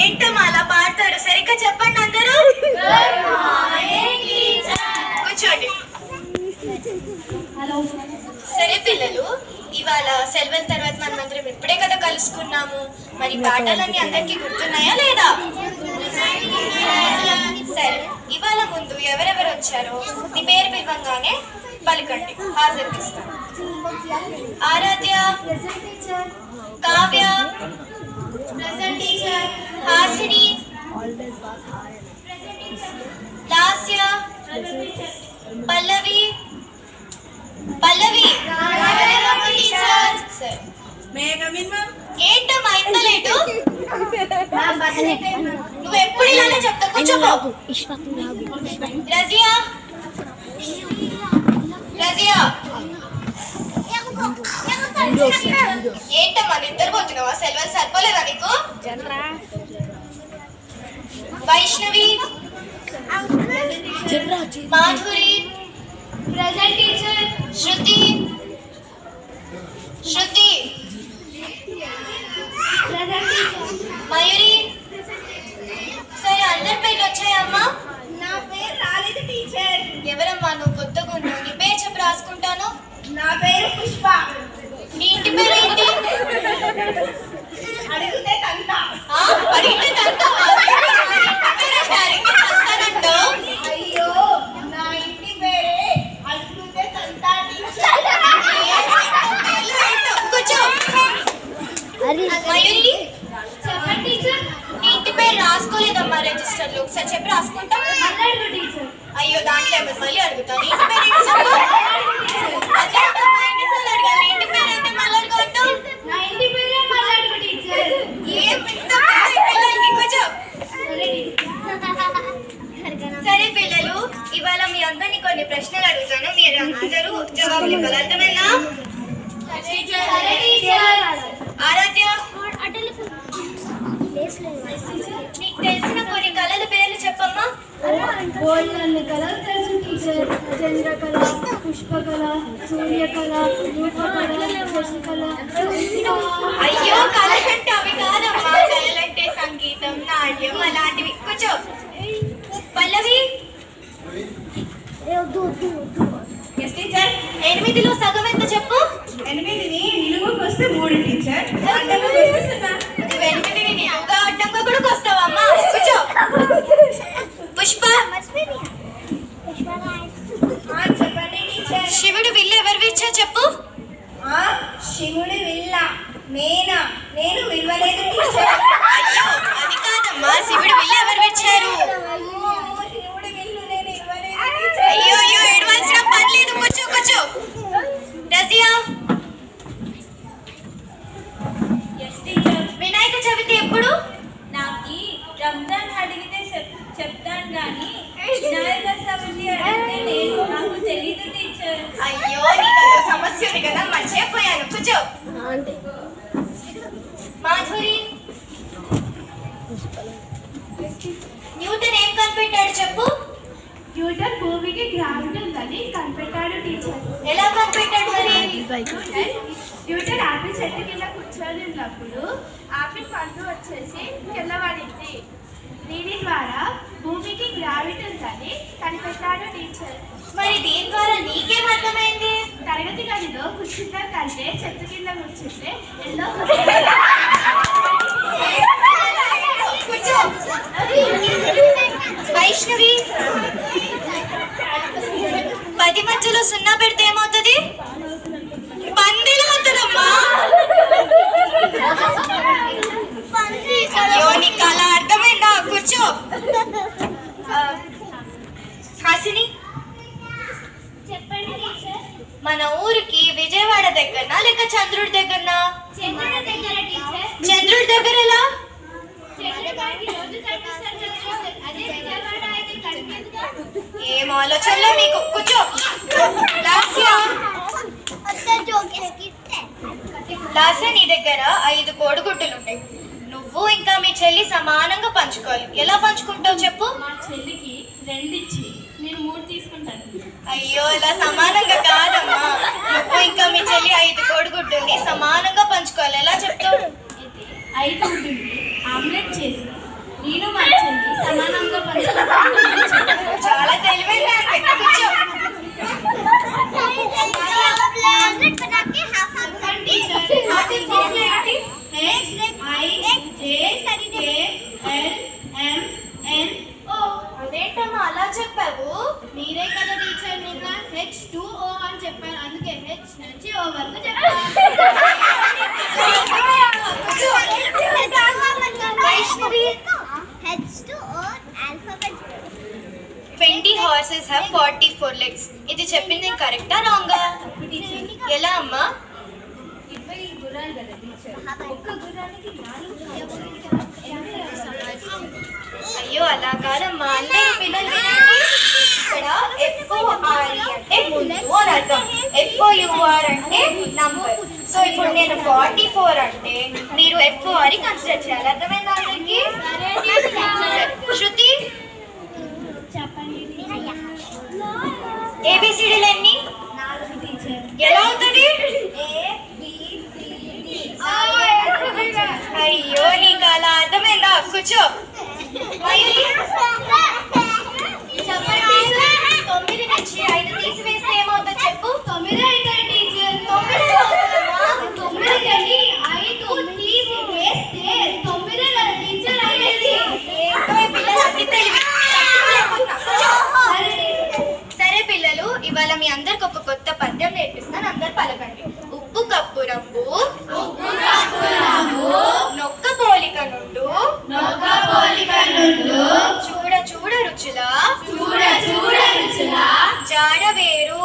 ఏంటో అలా పాడతారు, సరిగ్గా చెప్పండి అందరూ. కూర్చోండి. సరే పిల్లలు, ఇవాళ సెలవుల తర్వాత మనం అందరం ఇప్పుడే కదా కలుసుకున్నాము. మరి పాఠాలన్నీ అందరికీ గుర్తున్నాయా లేదా? సరే, ఇవాళ ముందు ఎవరెవరు వచ్చారో నీ పేరు పిలవంగానే పలకండి, హాజరుకిస్తాను. ఆరాధ్య, కావ్య, హాసిని, లాస్య, పల్లవి. ఏంటమ్మా ఇంత లేటు? నువ్వు ఎప్పుడు ఇలానే చెప్తా. కూర్చోపో. రజియా, ఏంటమ్మా నిద్రపోతున్నావా? సెలవులు సరిపోలేదా నీకు? వైష్ణవి, మాధురి, శృతి, మయూరి. సరే, అందరి పేర్లు వచ్చాయమ్మా? నా పేరు రాలేదు టీచర్. ఎవరమ్మా నువ్వు? కొత్తగా ఉన్నావు, నీ పేరు చెప్పి రాసుకుంటాను. నా పేరు పుష్ప. నీ ఇంటి పేరు ఏంటి? అడిగితే తంత. అడిగితే తంతావా? అయ్యో, నా ఇంటి పేరే అడిగితే తంత టీచర్. కూర్చో. మయూరి, చెప్పండి టీచర్. నీ ఇంటి పేరు రాసుకోలేదమ్మా రిజిస్టర్ లో, ఒకసారి చెప్పి రాసుకుంటాం. అన్నాడు టీచర్. అయ్యో, దాంట్లో ఏమన్నా మళ్ళీ అడుగుతాను. ఇంటి పేరు ఏంటి చెప్పు. ఇంటి పేరు ఏంటి మళ్ళీ అడుగుతావు? నా ఇంటి పేరే మల్లాడు టీచర్. కూర్చో. సరే పిల్లలు, ఇవాళ మీ అందరినీ కొన్ని ప్రశ్నలు అడుగుతాను, మీరు అందరూ జవాబులు ఇవ్వాలి. అర్థమైందా? ఆరాధ్య, నీకు తెలిసిన కొన్ని కళల పేర్లు చెప్పమ్మా. గోల్డెన్ కలర్ తెలుసు టీచర్. చంద్రకళ, పుష్పకళ, సూర్యకళ, రూపకళ, శశికళ. అయ్యో, కళలంటే అవి కాదమ్మా, కళలంటే సంగీతం, నాట్యం అలాంటివి. కూర్చో. పల్లవి, 8లో సగం ఎంత చెప్పు. 8ని నిలువుకు వస్తే 3 టీచర్. 8ని నిలువుగా అడ్డంగా కూడా వస్తావమ్మా. కూర్చో. పుష్ప, చెప్పండి టీచర్. శివుడు విల్లు ఎవరు విచ్చా చెప్పు. శివుడి విల్ల నేనా? నేను విలువలేదు టీచర్. అయ్యో, అది కాదమ్మా, శివుడు విల్లు ఎవరు విచ్చారు? శివుడి విల్లు నేను ఇవ్వలేదు టీచర్. అయ్యో అయ్యో, ఏడవలసిన పని లేదు. కూర్చో. రజియా, వినాయక చవితి ఎప్పుడు? నాకు రంజాన్ అడిగితే చెప్తాను కానీ వినాయక చవితి అడిగితే నాకు తెలియదు టీచర్. అయ్యో, నీకు అంత సమస్య ఉంది కదా, మర్చిపోయాను. కూర్చో. మాధురి, న్యూటన్ ఏం కనిపెట్టాడు చెప్పు. న్యూటన్ భూమికి గ్రావిటీ ఉందని కనిపెట్టాడు టీచర్. ఎలా కనిపెట్టాడు మరి? న్యూటన్ ఆపిల్ చెట్టు కింద కూర్చొని ఉన్నప్పుడు ఆపిల్ పండు వచ్చేసి కిందపడింది. దీని ద్వారా భూమికి గ్రావిటీ ఉందని కనిపెట్టాడు టీచర్. మరి దీని ద్వారా నీకేం అర్థమైంది? తరగతి గదిలో కూర్చుంటాం కంటే చెట్టు కింద కూర్చుంటే ఎన్నో వైష్ణవి, 10 మధ్యలో 0 పెడితే ఏమవుతుంది? పందిలు అవుతుందమ్మా. అయ్యో, నీకు అలా అర్థమైందా? కూర్చో. హాసిని, చెప్పండి టీచర్. మన ఊరికి విజయవాడ దగ్గరనా లేక చంద్రుడి దగ్గరనా? చంద్రుడి దగ్గర టీచర్. చంద్రుడి దగ్గర ఎలా? ఏం ఆలోచనలో నీకు. కూర్చో. లాస్య, నీ దగ్గర 5 కోడిగుడ్డులు ఉంటాయి. నువ్వు ఇంకా మీ చెల్లి సమానంగా పంచుకోవాలి. ఎలా పంచుకుంటావు చెప్పు. మా చెల్లికి 2 ఇచ్చి నేను 3 తీసుకుంటాను. అయ్యో ఇలా సమానంగా కాదమ్మా. నువ్వు ఇంకా మీ చెల్లి 5 కోడిగుడ్డుని సమానంగా పంచుకోవాలి. ఎలా చెప్తావు? 5 గుడ్డుని ఆమ్లెట్ చేసి నేను మా చెల్లి సమానంగా పంచుకుంటాను. చాలా తెలివైన కూర్చో. అదేంటమ్మా అలా చెప్పావు? మీరే కదా టీచర్ నిన్న H2O అని చెప్పారు, అందుకే H నుంచి O వరకు చెప్పారు. H2O alphabet. 20 horses have 44 legs. ఇది చెప్పింది కరెక్టా రాంగా? ఎలా అమ్మా? 20 గుర్రాలు కదా టీచర్, ఒక్క గుర్రానికి 4 అయ్యో అలా కాదమ్మా. అందరూ పిల్లలు వినండి. ఇక్కడ FORE అంటే ముందు అని అర్థం, FOUR అంటే నంబర్. సో ఇప్పుడు నేను 44 అంటే మీరు FORE కన్సిడర్ చేయాలి. అర్థమైందా అందరికి? శృతి ABCDలు ఎన్ని? 4 టీచర్. ఎలా అవుతుంది? అయ్యో నీకు అలా అర్థమైందా? కూర్చో. మయూరి చెప్పండి. 9 నుంచి 5 తీసివేస్తే ఏమవుతుందో చెప్పు. 9 అవుతాయి టీచర్. 9 అవుతుందమ్మా. 9 కానీ 5 తీసివేస్తే 9 కదా టీచర్ అయ్యేది. ఏంటో ఈ పిల్లలు అతి తెలివి. సరే పిల్లలు, ఇవాళ మీ అందరికి ఒక కొత్త పద్యం నేర్పిస్తాను. అందరు పలకండి. ఉప్పు కప్పు రంగు నొక్క పోలిక నుండు చూడ చూడ రుచుల జాడ వేరు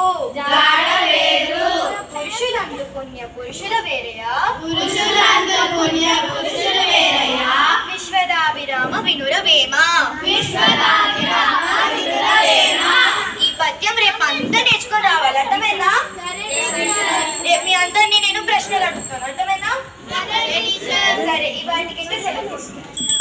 పురుషులందు పుణ్య పురుషుల వేరయా విశ్వదాభిరామ వినురవేమ. ఈ పద్యం రేపు అంతా నేర్చుకొని రావాలి. అర్థమైందా? రేపు మీ అందరినీ నేను ప్రశ్నలు అడుగుతాను. అర్థమైందా? సరే ఇవాటికైతే సెలవు తీసుకుంటాను.